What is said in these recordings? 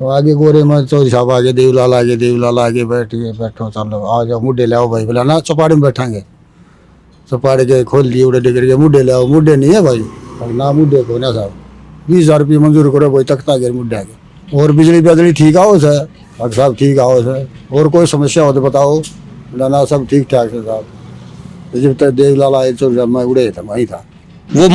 तो आगे गोरे में चौधरी साहब आगे, देवलाल आगे बैठो चलो आ जाओ मुड्ढे ले आओ भाई। बोला ना चौपाड़ी में बैठांगे, चौपाड़ी के खोल दिए उड़े डिगर के मुड्ढे ले आओ। मुड्ढे नहीं है भाई, ना मुड्ढे को ना साहब 20,000 रुपये मंजूर करो भाई, तख्ता गिर मुड्ढे आगे। और बिजली ठीक आओ सर, डॉक्टर साहब ठीक आओ सर, और कोई समस्या हो तो बताओ। बोला ना सब ठीक ठाक है साहब। जब तक देवलाल आए चौधरी साहब मैं उड़े था, वहीं था। वो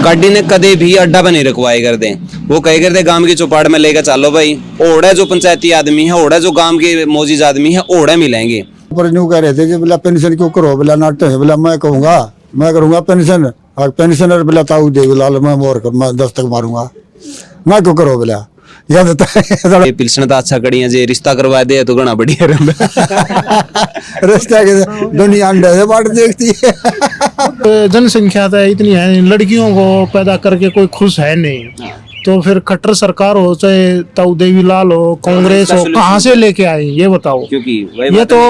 गाड़ी ने कदे भी अड्डा पर नहीं रुकवाए कर दे, वो कहे करते गांव की चौपाड़ में लेकर चलो भाई, ओड़ा जो पंचायती आदमी है, ओड़ा जो गांव के मौजूद आदमी है, ओड़ा मिलेंगे। पर न्यू कह रहे थे कि बोला पेंशन क्यों करो। बोला नाटक है। बोला मैं कहूँगा मैं करूँगा पेंशन, पेंशनर बोला ताऊ देवलाल मैं दस्तक मारूंगा, मैं क्यों करो। बोला याद ये पिलसनता अच्छा कड़ी है जे रिश्ता करवा दे तो घना बढ़िया रिश्ता के दुनिया अंडे से बाट देखती है। जनसंख्या तो इतनी है, लड़कियों को पैदा करके कोई खुश है नहीं, तो फिर खट्टर सरकार हो चाहे ताऊ देवीलाल हो, कांग्रेस हो, कहाँ से लेके आए ये बताओ। क्योंकि ये तो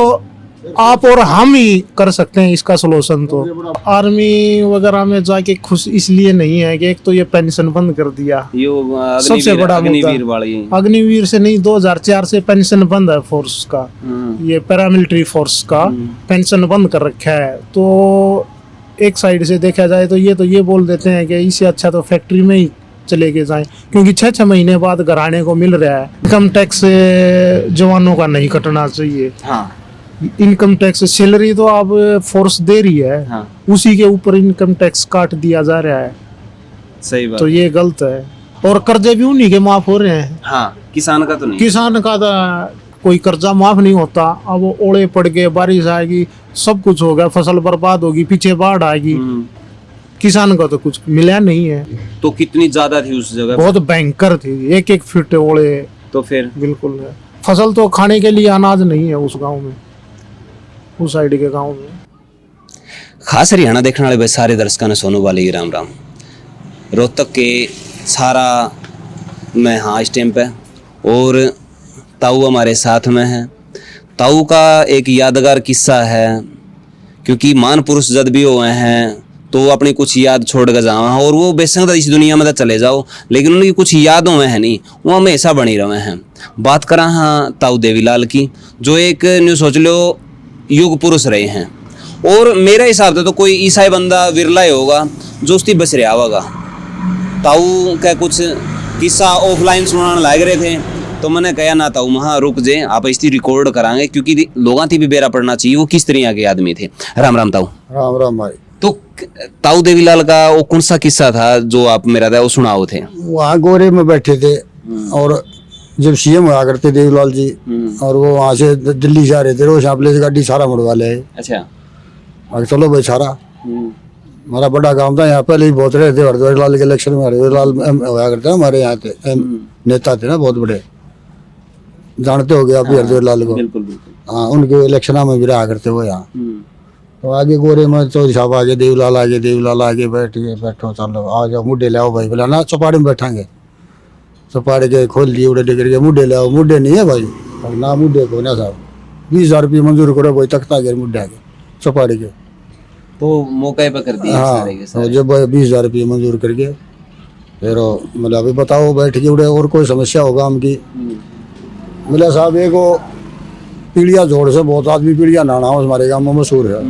आप और हम ही कर सकते हैं इसका सोल्यूशन। तो आर्मी वगैरह में जाके खुश इसलिए नहीं है कि एक तो ये पेंशन बंद कर दिया, सबसे बड़ा अग्निवीर वाली, अग्निवीर से नहीं 2004 से पेंशन बंद है फोर्स का, ये पैरामिलिट्री फोर्स का पेंशन बंद कर रखा है। तो एक साइड से देखा जाए तो ये बोल देते हैं कि इससे अच्छा तो फैक्ट्री में ही चले के जाएं, क्योंकि 6-6 महीने बाद घराने को मिल रहा है। इनकम टैक्स जवानों का नहीं कटना चाहिए। हाँ। इनकम टैक्स सैलरी तो अब फोर्स दे रही है, हाँ। उसी के ऊपर इनकम टैक्स काट दिया जा रहा है। सही बात। तो ये गलत है, और कर्जे भी उन्हीं के माफ हो रहे हैं। हाँ, किसान का तो नहीं, किसान का तो कोई कर्जा माफ नहीं होता। अब वो ओले पड़ गए, बारिश आएगी, सब कुछ होगा, फसल बर्बाद होगी, पीछे बाढ़ आएगी, किसान का तो कुछ मिला नहीं है। तो कितनी ज्यादा थी उस जगह, बहुत भयंकर थी, 1-1 फीट ओले। तो फिर बिल्कुल है। फसल तो खाने के लिए अनाज नहीं है उस गांव में, उस साइड के गांव में। खास हरियाणा देखने वाले सारे दर्शकों ने सोनू वाले की राम राम। रोहतक के सारा में हाँ इस टाइम पे, और ताऊ हमारे साथ में है। ताऊ का एक यादगार किस्सा है, क्योंकि महान पुरुष जद भी हुए हैं तो अपनी कुछ याद छोड़ कर जावा, और वो बेशक इस दुनिया में तो चले जाओ, लेकिन उनकी कुछ यादों में है नहीं, वो हमेशा बनी रहे हैं। बात करा हाँ ताऊ देवीलाल की, जो एक न्यू सोच लो युग पुरुष रहे हैं, और मेरे हिसाब से तो कोई ईसाई बंदा विरला ही होगा जो उसकी बच रहा होगा। ताऊ का कुछ किस्सा ऑफलाइन सुनाने लग रहे थे, तो मैंने कहा ना ताऊ महा रुक जे, आप इसकी रिकॉर्ड कराएंगे, क्योंकि लोगों की भी बेरा पड़ना चाहिए वो किस तरह के आदमी थे। राम राम ताऊ। राम राम भाई। तो ताऊ देवीलाल का वो कौन सा किस्सा था जो आप मेरा था वो सुनाओ थे? वहाँ गोरे में बैठे थे, और जब सीएम हुआ करते देवीलाल जी, और वो वहाँ से दिल्ली जा रहे थे, रोज प्लेस गाड़ी सारा मुड़वा ले। अच्छा। चलो भाई सारा हमारा बड़ा गांव था, यहाँ पहले ही बहुत रहे थे। हरदोई के इलेक्शन में हरदोई हुआ करते हमारे यहाँ थे, नेता थे ना बहुत बड़े, जानते हो गए आप हरदोई लाल को। हाँ, उनके इलेक्शन में भी रहा करते वो यहाँ। तो आगे गोरे में चौधरी साहब आगे, देवलाल आगे बैठो चलो आ जाओ मुड्ढे ले आओ भाई। बोला ना चौपाड़ी में बैठांगे, चौपाड़ी के खोल दिए उड़े डिगर के मुड्ढे ले आओ। मुड्ढे नहीं है भाई, ना मुड्ढे को ना साहब 20,000 रुपये मंजूर करो भाई, तख्ता गिर मुड्ढे आगे चौपाड़ी के। तो मौके पे कर दिया सारे के सारे। जब 20,000 रुपये मंजूर करके फिर मतलब अभी बताओ बैठ के उड़े, और कोई समस्या होगा हमकी। मिला साहब एक वो पीड़िया जोड़ से बहुत आदमी पीड़िया नाना हमारे गाँव में मशहूर है,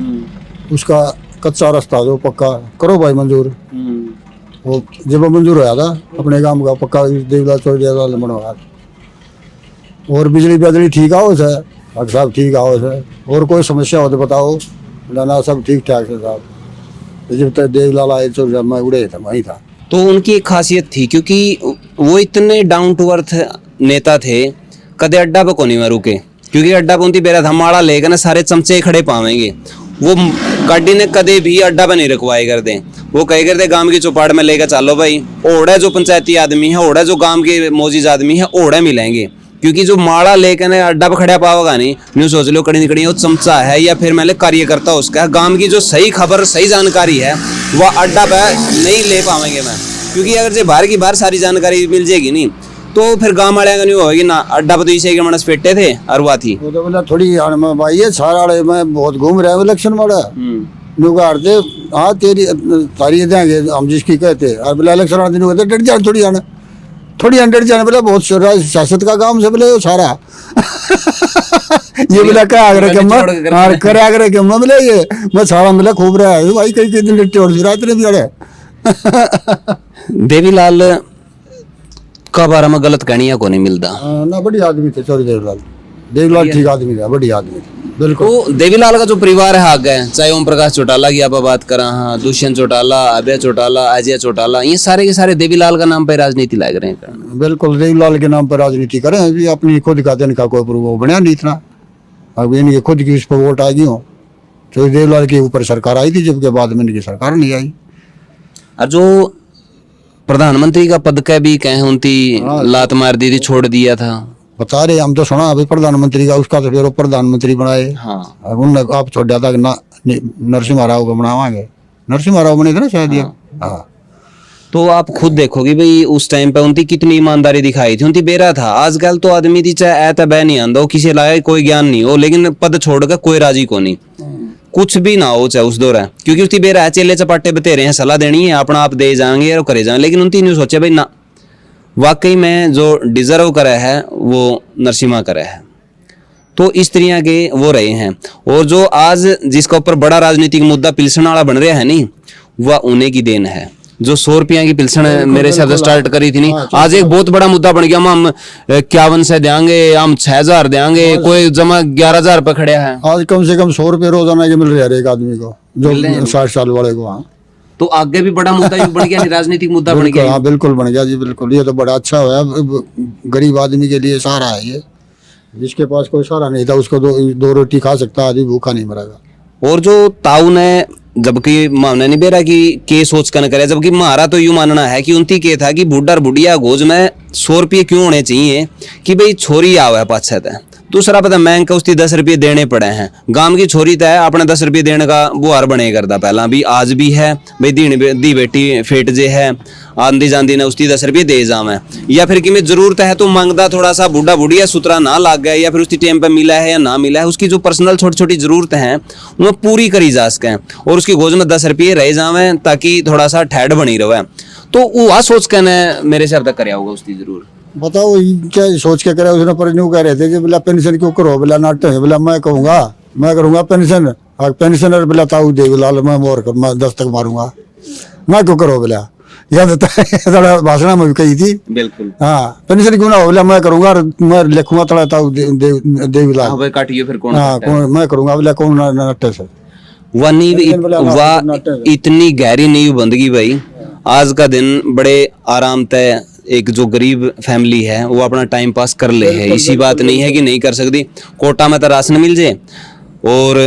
उसका कच्चा रास्ता जो पक्का करो भाई मंजूर। वो जब मंजूर होया था अपने गांव का पक्का देवलाल चौधरी बनवाया। और बिजली ठीक आओ सर, डॉक्टर साहब ठीक आओ सर, और कोई समस्या हो तो बताओ। ना सब ठीक ठाक है साहब। जब तक देवलाल आए चौधरी साहब मैं उड़े था, वहीं था। तो उनकी एक खासियत थी, क्योंकि वो इतने डाउन टू अर्थ नेता थे, कदे अड्डा पे कोनी में रुके, क्योंकि अड्डा पे उनकी बेरा धमाड़ा लेकर ना सारे चमचे खड़े पावेंगे। वो गाड़ी ने कदे भी अड्डा पे नहीं रुकवाए कर दे, वो कहे करते गांव की चौपाड़ में लेकर चलो भाई, ओड़ा जो पंचायती आदमी है, ओड़ा जो गांव के मौजूद आदमी है, ओड़ा मिलेंगे। क्योंकि जो माड़ा लेकर अड्डा पे खड़ा पाओगा नहीं, न्यू सोच लो कड़ी निकड़ी वो चमचा है या फिर मैंने कार्यकर्ता उसका गांव की जो सही खबर सही जानकारी है वह अड्डा पे नहीं ले पाएंगे मैं, क्योंकि अगर जो बाहर की बाहर सारी जानकारी मिल जाएगी नहीं तो फिर गांव वाले का नहीं होगी ना। अड्डा पे तो इसे के मनस पेटे थे अरवा थी, वो तो बोला थोड़ी भाई ये सारा में बहुत घूम रहा है इलेक्शन वाला नुगाड़ते। हाँ तेरी तारी देंगे हम जिसकी कहते, और बोला इलेक्शन वाले दिन कहते डट जाए थोड़ी आना, थोड़ी 100 जाने बोले बहुत सियासत का काम से बोले सारा ये बोला क्या आगरा के मैं हाँ करे आगरा के मैं बोले ये मैं सारा मिला खूब रहा है भाई कई कई दिन छोड़ रहा इतने भी अड़े देवीलाल का बारे में गलत कहनिया को नहीं मिलता। ना बड़ी आदमी थे चौधरी देवीलाल ठीक आदमी था बढ़िया आदमी थे बिल्कुल। तो देवीलाल का जो परिवार है आगे चाहे ओम प्रकाश चौटाला की आप बात करा, हाँ दुष्यंत चौटाला, अभय चौटाला, अजय चौटाला, ये सारे के सारे देवीलाल का नाम पे राजनीति लाग रहे हैं। बिल्कुल देवीलाल के नाम पर राजनीति करें अभी अपनी खुद का दिन का कोई वो बना नहीं इतना। अब इनकी खुद की उस पर वोट आएगी हो तो देवीलाल के ऊपर सरकार आई थी जबकि बाद में इनकी सरकार नहीं आई। और जो प्रधानमंत्री का पद का भी कहे उनकी लात मार दी थी, छोड़ दिया था। बता रहे हम तो सुना अभी प्रधानमंत्री का उसका तो फिर वो प्रधानमंत्री बनाए। हाँ उनने आप छोड़ा था कि ना नरसिम्हा राव को बनावांगे, नरसिम्हा राव बने थे ना शायद ये। हाँ तो आप खुद देखोगे भाई उस टाइम पे उनकी कितनी ईमानदारी दिखाई थी, उनकी बेरा था। आजकल तो आदमी थी चाहे ऐता बह नहीं आंदा हो, किसी लायक कोई ज्ञान नहीं हो, लेकिन पद छोड़कर कोई राजी को नहीं, कुछ भी ना हो चाहे उस दौर है, क्योंकि उसकी बेरा है चेले चपाटे बतेरे हैं, सलाह देनी है अपना आप दे जाएंगे और करे जाएंगे। लेकिन उनकी नहीं सोचे भाई ना, वाकई में जो डिजर्व करे है वो नरसिम्हा करे है। तो इस तरह के वो रहे हैं। और जो आज जिसका ऊपर बड़ा राजनीतिक मुद्दा पिलसन वाला बन रहा है नहीं, वह उन्हीं की देन है। जो 100 रुपया की पिलसन मेरे से स्टार्ट करी थी नहीं, आज एक बहुत बड़ा मुद्दा बन गया। हम 51 से देंगे, हम 6000 देंगे, कोई जमा 11000 रुपये खड़े है। आज कम से कम 100 रुपये रोजाना के मिल रहे हैं एक आदमी को जो 60 साल वाले को। हाँ तो आगे भी बड़ा मुद्दा बन गया, राजनीतिक मुद्दा बन गया। हाँ बिल्कुल बन गया जी बिल्कुल। ये तो बड़ा अच्छा हुआ, गरीब आदमी के लिए सहारा है ये। जिसके पास कोई सहारा नहीं था उसको दो रोटी खा सकता, आदमी भूखा नहीं मरेगा। और जो ताऊ ने जबकि मानना नहीं बेरा कि के सोच कर करे, जबकि हमारा तो यूं मानना है कि उनकी के था कि बुढ़ा और बुढ़िया गोज में 100 रुपये क्यों होने चाहिए कि भाई छोरी आवे पाछे तय। दूसरा पता मैं का उसकी 10 रुपये देने पड़े हैं, गांव की छोरी तय अपने 10 रुपये देने का बुहार बने करता पहला भी, आज भी है भाई दी बेटी फेट जे है आंधी जांदी ने उसकी 10 रुपये दे जावे, या फिर कि मैं जरूरत है तो मांगदा थोड़ा सा बुढ़ा बुढ़िया सुतरा ना लग गया, या फिर उसकी टाइम पे मिला है या ना मिला है, उसकी जो पर्सनल छोटी छोटी जरूरत हैं वो पूरी करी जा सकें और उसकी गोज में 10 रुपये रह जावे ताकि थोड़ा सा ठहर बनी रहे। तो वो आ सोच के मेरे से अब तक कराया होगा उसकी जरूर। बताओ क्या सोच के करे उसने, पर न्यू कह रहे थे कि बोला पेंशन क्यों करो, बोला नाटक है, बोला मैं कहूँगा मैं करूँगा पेंशन, पेंशनर बोला ताऊ देवीलाल मैं मोर कर मैं दस्तक मारूंगा, मैं क्यों करो बोला, याद थोड़ा भाषण में भी कही थी बिल्कुल। हाँ पेंशन क्यों ना हो, बोला मैं करूँगा मैं लिखूंगा थोड़ा ताऊ देवीलाल काटिए फिर कौन, हाँ मैं करूँगा, बोला कौन नाटक है वह नींव वह इतनी गहरी नींव बंदगी भाई। आज का दिन बड़े आराम तय एक जो गरीब फैमिली है वो अपना टाइम पास कर ले है, इसी बात नहीं है कि नहीं कर सकती। कोटा में तो राशन मिल जाए और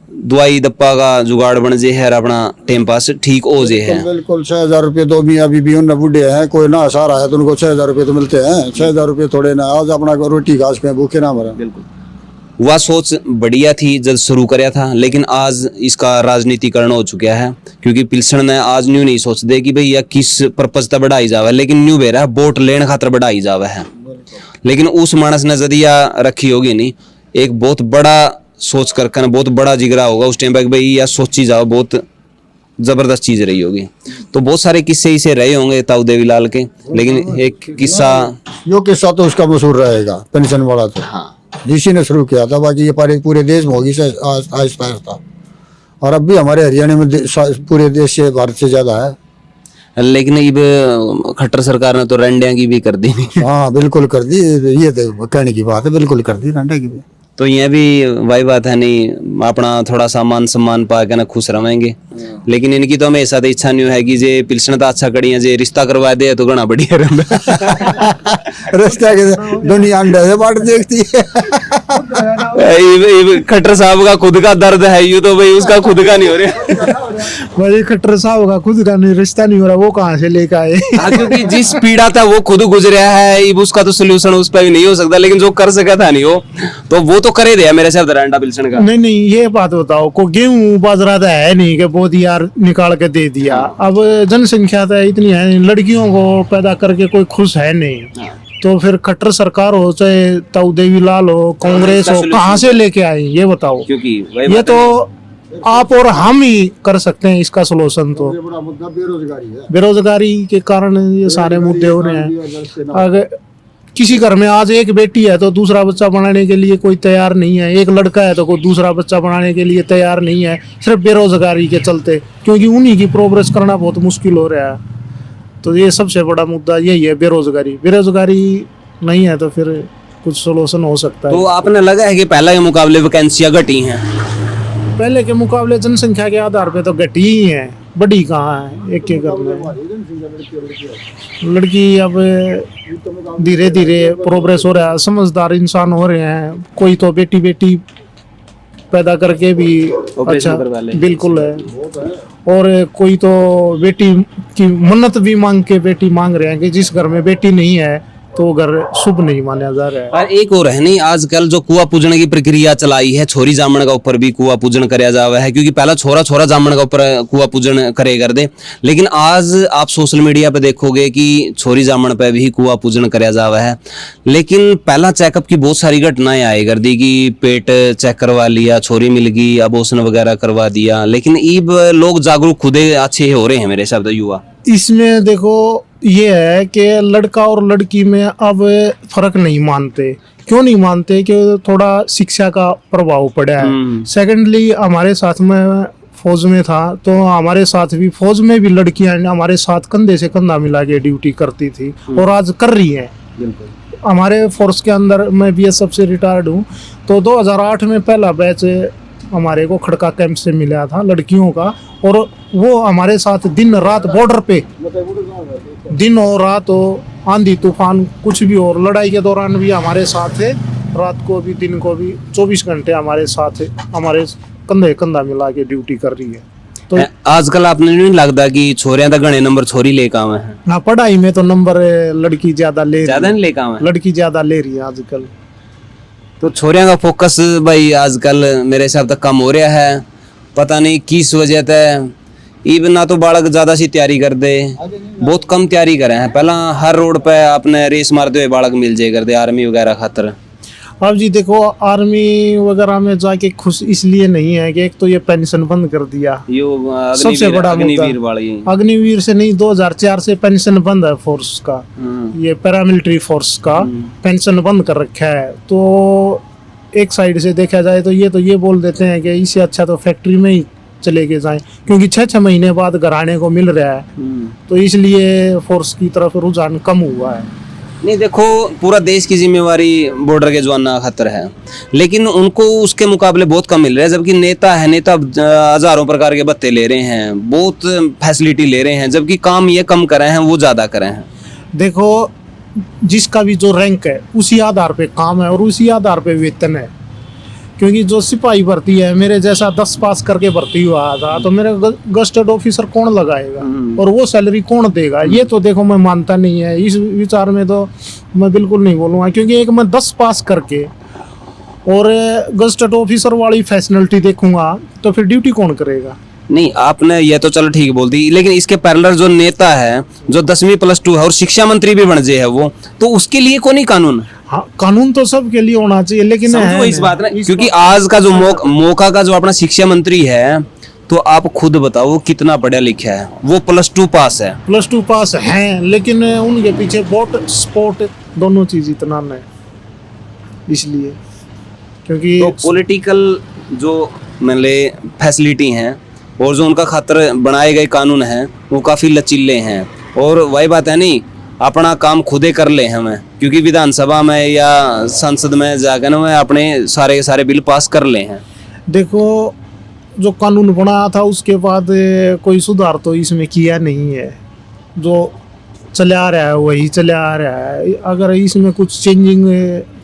दवाई दप्पा का जुगाड़ बन जे है, अपना टाइम पास ठीक हो जे है। बिल्कुल 6000 रुपये तो भी अभी भी उन बूढ़े हैं, कोई ना सहारा है तो उनको 6000 रुपये तो मिलते हैं। 6000 रुपये थोड़े ना, आज अपना रोटी घास पे भूखे ना मरा। बिल्कुल वह सोच बढ़िया थी जब शुरू कराया था, लेकिन आज इसका राजनीतिकरण हो चुका है, क्योंकि पिलसन ने आज न्यू नहीं सोच दे कि भाई यह किस पर्पज तक बढ़ाई जावे, लेकिन न्यू बेरा वोट लेने खातर बढ़ाई जावे है। लेकिन उस मानस ने जदिया रखी होगी नहीं, एक बहुत बड़ा सोच कर बहुत बड़ा जिगरा होगा उस टाइम पे भाई यह सोची जाओ, बहुत जबरदस्त चीज रही होगी। तो बहुत सारे किस्से इसे रहे होंगे ताऊ देवीलाल के, लेकिन एक किस्सा यो किस्सा तो उसका मशहूर रहेगा पेंशन वाला तो। हाँ जिसी ने शुरू किया था, बाकी ये पूरे देश में होगी आहिस्ता आहिस्ता, और अब भी हमारे हरियाणा में पूरे देश से भारत से ज्यादा है। लेकिन अब खट्टर सरकार ने तो रंडिया की भी कर दी। हाँ बिल्कुल कर दी, ये तो कहने की बात है, बिल्कुल कर दी रंडिया की भी। तो ये भी वही बात है नहीं, अपना थोड़ा सा मान सम्मान पा के ना खुश रहेंगे। लेकिन इनकी तो हमेशा तो इच्छा नहीं है कि जे पिलसन तो अच्छा कड़ी है, जे रिश्ता करवा दे तो घना बढ़िया रिश्ता के दुनिया अंडा से बांट देखती है। खट्टर साहब का खुद का दर्द है, यूं तो भाई उसका खुद का नहीं हो रहा। भाई खट्टर साहब का खुद का नहीं रिश्ता नहीं हो रहा, वो कहाँ से लेकर आए? क्योंकि जिस पीड़ा था वो खुद गुजरा है, उसका तो सोल्यूशन उस पर भी नहीं हो सकता, लेकिन जो कर सका था नहीं हो तो वो तो करे दे मेरे से रंडा पिलसन का। नहीं ये बात बताओ, को गेहूं बाजरा तो है नहीं कि बहुत यार निकाल के दे दिया। अब जनसंख्या तो इतनी है नहीं, लड़कियों को पैदा करके कोई खुश है नहीं, तो फिर खट्टर सरकार हो चाहे ताऊ देवीलाल हो कांग्रेस हो, कहाँ से लेके आए ये बताओ। क्योंकि ये तो आप और हम ही कर सकते हैं इसका सोल्यूशन। तो सबसे बड़ा मुद्दा बेरोजगारी है। बेरोजगारी के कारण ये सारे मुद्दे हो रहे हैं। अगर किसी घर में आज एक बेटी है तो दूसरा बच्चा बनाने के लिए कोई तैयार नहीं है, एक लड़का है तो कोई दूसरा बच्चा बनाने के लिए तैयार नहीं है, सिर्फ बेरोजगारी के चलते, क्योंकि उन्हीं की प्रोग्रेस करना बहुत मुश्किल हो रहा है। तो ये सबसे बड़ा मुद्दा यही है, बेरोजगारी। बेरोजगारी नहीं है तो फिर कुछ सोल्यूशन हो सकता है। तो आपने लगा है कि पहले के मुकाबले वैकेंसियां घटी हैं? पहले के मुकाबले जनसंख्या के आधार पे तो घटी ही है, बड़ी कहाँ है। एक घर में लड़की अब धीरे धीरे प्रोग्रेस हो रहा है, समझदार इंसान हो रहे हैं। कोई तो बेटी बेटी पैदा करके भी अच्छा बिल्कुल है, और कोई तो बेटी की मन्नत भी मांग के बेटी मांग रहे हैं कि जिस घर में बेटी नहीं है तो घर शुभ नहीं माना जा रहा है। और एक और है नहीं, आजकल जो कुआ पूजन की प्रक्रिया चलाई है, छोरी जामन का ऊपर भी कुआ पूजन कराया जावा है, क्योंकि पहला छोरा छोरा जामन का ऊपर कुआ पूजन करे कर दे, लेकिन आज आप सोशल मीडिया पे देखोगे कि छोरी जामन पे भी कुआ पूजन कराया जावा है। लेकिन पहला चेकअप की बहुत सारी घटनाएं आई कर दी कि पेट चेक करवा लिया, छोरी मिल गई, अबॉर्शन वगैरह करवा दिया, लेकिन अब लोग जागरूक खुदे अच्छे हो रहे हैं मेरे हिसाब से युवा। इसमें देखो ये है कि लड़का और लड़की में अब फर्क नहीं मानते। क्यों नहीं मानते? कि थोड़ा शिक्षा का प्रभाव पड़ा है। सेकेंडली हमारे साथ में फौज में था तो हमारे साथ भी, फौज में भी लड़कियां हमारे साथ कंधे से कंधा मिला के ड्यूटी करती थी और आज कर रही हैं। हमारे फोर्स के अंदर मैं बीएसएफ से रिटायर्ड हूँ, तो 2008 में पहला बैच हमारे को खड़का कैंप से मिला था लड़कियों का, और वो हमारे साथ दिन रात बॉर्डर पे, दिन और रात हो, आंधी तूफान कुछ भी हो, लड़ाई के दौरान भी हमारे साथ है, रात को भी दिन को भी 24 घंटे हमारे साथ है, हमारे कंधे कंधा मिला के ड्यूटी कर रही है। तो आजकल आपने नहीं लगता कि छोरियां तो घने नंबर छोरी लेकर आवे हैं? ना, पढ़ाई में तो नंबर लड़की ज्यादा ज्यादा नहीं लेकर आवे, लड़की ज्यादा ले रही है आजकल। तो छोरियां का फोकस भाई आजकल मेरे हिसाब तक कम हो रहा है, पता नहीं किस वजह से। इब ना तो बालक ज्यादा सी तैयारी कर दे, बहुत कम तैयारी करे हैं। पहला हर रोड पे आपने रेस मारते हुए बालक मिल जाए करते आर्मी वगैरह खातर। अब जी देखो, आर्मी वगैरह में जाके खुश इसलिए नहीं है कि एक तो ये पेंशन बंद कर दिया, सबसे बड़ा अग्निवीर वाली। अग्निवीर से नहीं, 2004 से पेंशन बंद है फोर्स का, ये पैरामिलिट्री फोर्स का पेंशन बंद कर रखा है। तो एक साइड से देखा जाए तो ये बोल देते हैं कि इससे अच्छा तो फैक्ट्री में ही चले के जाएं, क्योंकि 6-6 महीने बाद घर आने को मिल रहा है, तो इसलिए फोर्स की तरफ रुझान कम हुआ है। नहीं देखो, पूरा देश की जिम्मेवारी बॉर्डर के जवाना खातर है, लेकिन उनको उसके मुकाबले बहुत कम मिल रहा है। जबकि नेता हजारों प्रकार के भत्ते ले रहे हैं, बहुत फैसिलिटी ले रहे हैं, जबकि काम ये कम करे हैं, वो ज्यादा करे हैं। देखो, जिसका भी जो रैंक है उसी आधार पे काम है और उसी आधार पे वेतन है। क्योंकि जो सिपाही भर्ती है, मेरे जैसा 10 पास करके भर्ती हुआ था, तो मेरे गस्टेड ऑफिसर कौन लगाएगा और वो सैलरी कौन देगा? ये तो देखो मैं मानता नहीं है, इस विचार में तो मैं बिल्कुल नहीं बोलूँगा। क्योंकि एक मैं 10 पास करके और गस्टेड ऑफिसर वाली फैसिलिटी देखूंगा तो फिर ड्यूटी कौन करेगा? नहीं, आपने ये तो चलो ठीक बोल दी, लेकिन इसके पैरेलल जो नेता है जो 10वीं +2 है और शिक्षा मंत्री भी बन जाए है वो, तो उसके लिए कौन ही कानून? हाँ, कानून तो सबके लिए होना चाहिए, लेकिन है इस बात ना, क्योंकि आज का जो मौका का जो अपना शिक्षा मंत्री है, तो आप खुद बताओ कितना पढ़ा लिखा है, वो +2 पास है। +2 पास है, लेकिन उनके पीछे वोट स्पोर्ट दोनों चीज इतना नहीं, इसलिए क्योंकि तो पॉलिटिकल जो मतलब फैसिलिटी हैं और जो उनका खातर बनाए गए कानून हैं वो काफ़ी लचीले हैं। और वही बात है नहीं, अपना काम खुदे कर ले हमें, क्योंकि विधानसभा में या संसद में जाकर ना अपने सारे बिल पास कर ले हैं। देखो, जो कानून बना था उसके बाद कोई सुधार तो इसमें किया नहीं है, जो चला आ रहा है वही चला आ रहा है। अगर इसमें कुछ चेंजिंग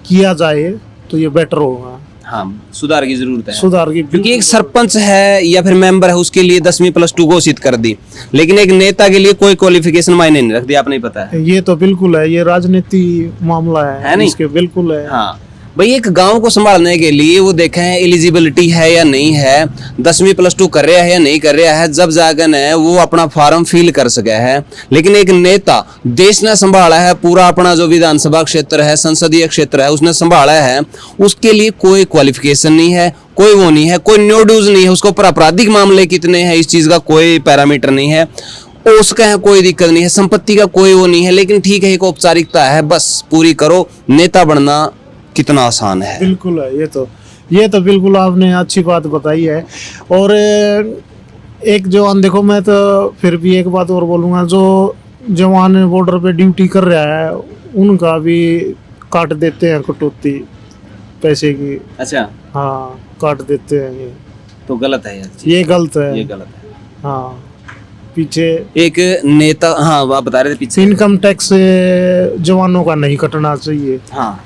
किया जाए तो ये बेटर होगा। हाँ, सुधार की जरूरत है, सुधार की, क्योंकि एक सरपंच है या फिर मेंबर है उसके लिए 10वीं +2 घोषित कर दी, लेकिन एक नेता के लिए कोई क्वालिफिकेशन मायने नहीं रखती, आपने ही पता है। ये तो बिल्कुल है, ये राजनीति मामला है नहीं? इसके बिल्कुल है। हाँ, भाई एक गांव को संभालने के लिए वो देखें एलिजिबिलिटी है या नहीं है, 10वीं +2 कर रहा है या नहीं कर रहा है, जब जाकर है वो अपना फॉर्म फिल कर सके है। लेकिन एक नेता देश ने संभाला है, पूरा अपना जो विधानसभा क्षेत्र है, संसदीय क्षेत्र है, उसने संभाला है, उसके लिए कोई क्वालिफिकेशन नहीं है, कोई वो नहीं है, कोई नो ड्यूज नहीं है, उसके ऊपर आपराधिक मामले कितने हैं इस चीज का कोई पैरामीटर नहीं है, उसका है कोई दिक्कत नहीं है, संपत्ति का कोई वो नहीं है। लेकिन ठीक है, एक औपचारिकता है, बस पूरी करो। नेता बनना कितना आसान है। बिल्कुल है, ये तो बिल्कुल आपने अच्छी बात बताई है। और एक जवान देखो, मैं तो फिर भी एक बात और बोलूँगा, जो जवान बॉर्डर पे ड्यूटी कर रहा है उनका भी काट देते हैं कटौती पैसे की। अच्छा, हाँ, काट देते हैं ये, तो गलत है यार, ये गलत है। ये गलत है। हाँ, पीछे एक नेता, हाँ आप बता रहे थे पीछे, इनकम टैक्स जवानों का नहीं कटना चाहिए। हाँ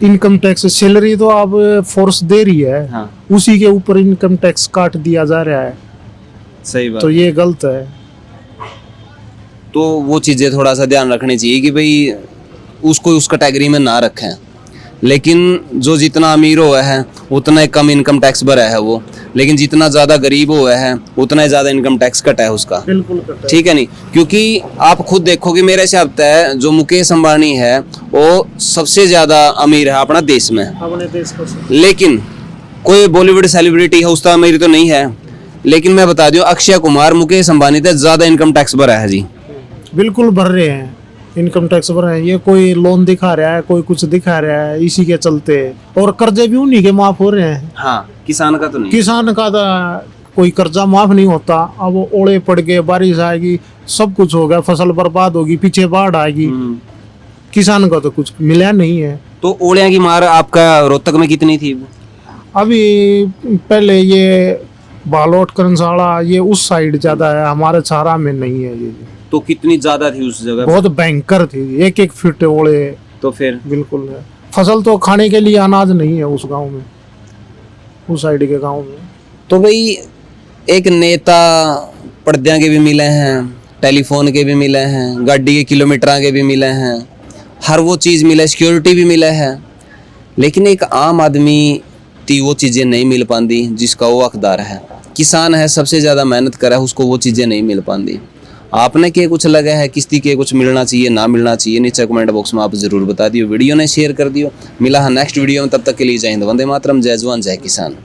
इनकम टैक्स, सैलरी तो आप फोर्स दे रही है, हाँ उसी के ऊपर इनकम टैक्स काट दिया जा रहा है, सही बात। तो ये गलत है। तो वो चीज़ें थोड़ा सा ध्यान रखनी चाहिए कि भाई उसको उस कैटेगरी में ना रखें। लेकिन जो जितना अमीर हुआ है उतना ही कम इनकम टैक्स भरा है वो, लेकिन जितना ज़्यादा गरीब हुआ है उतना ही ज़्यादा इनकम टैक्स कटा है उसका। बिल्कुल कटा है। ठीक है नहीं, क्योंकि आप खुद देखोगे, मेरे हिसाब से जो मुकेश अंबानी है वो सबसे ज़्यादा अमीर है अपना देश में, अपने देश को लेकिन कोई बॉलीवुड सेलिब्रिटी है उसका अमीर तो नहीं है। लेकिन मैं बता दूं, अक्षय कुमार मुकेश अंबानी से ज़्यादा इनकम टैक्स भरा है जी। बिल्कुल भर रहे हैं, इनकम टैक्स भर रहे हैं। ये कोई लोन दिखा रहा है, कोई कुछ दिखा रहा है, इसी के चलते। और कर्जे भी उन्हीं के माफ हो रहे हैं। हाँ, किसान का तो नहीं। किसान का तो कोई कर्जा माफ नहीं होता। अब ओले पड़ गए, बारिश आएगी, सब कुछ होगा, फसल बर्बाद होगी, पीछे बाढ़ आएगी, किसान का तो कुछ मिला नहीं है। तो ओलियां की मार आपका रोहतक में कितनी थी? अभी पहले ये बालोट करंसाड़ा ये उस साइड ज्यादा है, हमारे छारा में नहीं है ये। तो कितनी ज्यादा थी उस जगह? बहुत भयंकर थी, 1-1 फीट ओले। तो फिर बिल्कुल है। फसल तो खाने के लिए अनाज नहीं है उस गांव में, उस साइड के गांव में। तो भाई एक नेता पर्दे के भी मिले हैं, टेलीफोन के भी मिले हैं, गाड़ी के किलोमीटर के भी मिले हैं, हर वो चीज़ मिले, सिक्योरिटी भी मिले है। लेकिन एक आम आदमी की वो चीज़ें नहीं मिल पाती जिसका वो हकदार है। किसान है, सबसे ज़्यादा मेहनत करा है, उसको वो चीज़ें नहीं मिल पाती। आपने के कुछ लगा है, किस्ती के कुछ मिलना चाहिए ना मिलना चाहिए, नीचे कमेंट बॉक्स में आप जरूर बता दियो। वीडियो ने शेयर कर दियो। मिला है नेक्स्ट वीडियो में, तब तक के लिए जय हिंद, वंदे मातरम, जय जवान जय किसान।